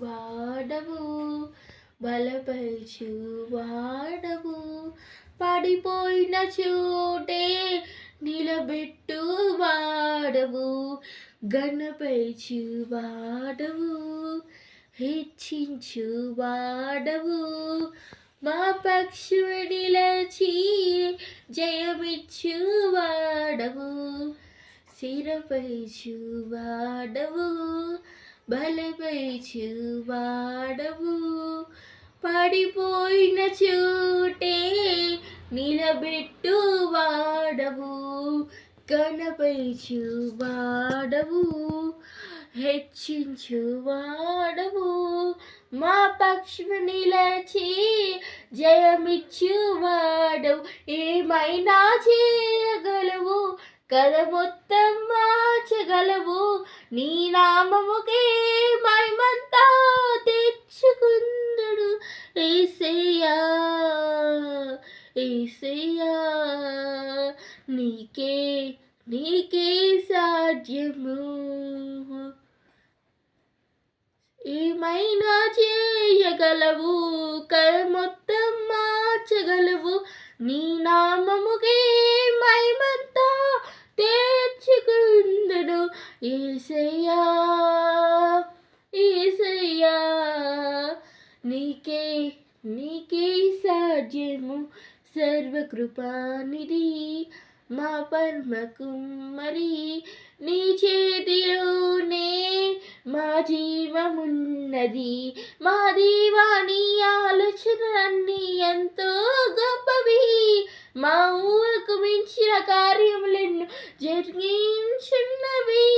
వాడవు, బలపరచు వాడవు, పడిపోయిన చోటే నిలబెట్టు వాడవు, ఘనపరచు వాడవు, హెచ్చించు వాడవు, మా పక్షుడు నిలచి జయమిచ్చు వాడవు, స్థిరపరచు వాడవు, బలపరచు వాడవు, పడిపోయిన చోటే నిలబెట్టు వాడవు, ఘనపరచు వాడవు, హెచ్చించు వాడవు, మా పక్షము నిలచి జయమిచ్చు వాడవు, ఏమైనా చేయగలవు, కథ మొత్తం మార్చగలవు, నీ నామముకే మహిమంతా తెచ్చుకుందుడు యేసయ్యా, యేసయ్యా, నీకే నీకే సాధ్యము, ఏమైనా చేయగలవు, కథ మొత్తం మార్చగలవు, నీ నామముకే మహిమంతా తెచ్చుకుందును యేసయ్యా, యేసయ్యా, నీకే నీకే సాధ్యము, సర్వకృపానిధి మా పరమ కుమ్మరి, నీ చేతిలోనే మా జీవమున్నది, మా దీవాని ఆలోచనలన్నీ ఎంతో గొప్పవి, మా ఊహకు మించిన కార్యములను జరిగించున్నవి,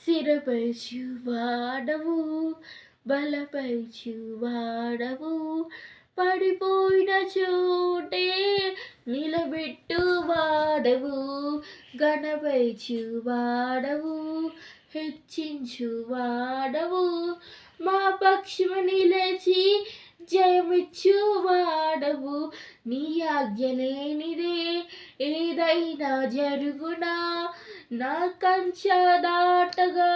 స్థిరపరచు వాడవు, బలపరచు వాడవు, పడిపోయిన చోటే నిలబెట్టు వాడవు, ఘనపరచు వాడవు, హెచ్చించు వాడవు, మా పక్షము నిలచి జయమిచ్చు వాడవు, నీ ఆజ్ఞ లేనిదే ఏదైనా జరుగునా, నా కంచె దాటగా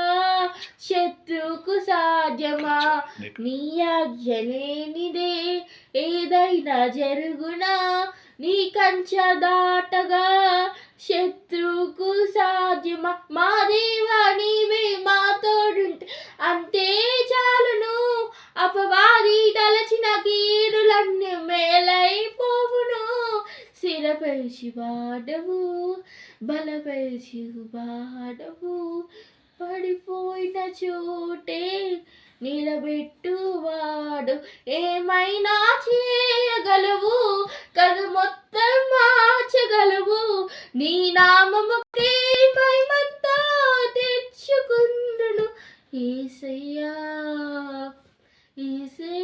శత్రువుకు సాధ్యమా, నీ ఆజ్ఞ లేనిదే ఏదైనా జరుగునా, నీ కంచె దాటగా శత్రువుకు సాధ్యమా, మా దేవా నీవే మా తోడుంటే అంతే చాలును, అపవాది తలచిన కీడులన్నీ మేలైపోవును, స్థిరపరచు వాడవు, బలపరచు వాడవు, పడిపోయిన చోటే నిలబెట్టు వాడు, ఏమైనా చేయగలవు, కథ మొత్తం మార్చగలవు, నీ నామముకే మహిమంతా తెచ్చుకుందును యేసయ్యా, యేసయ్యా.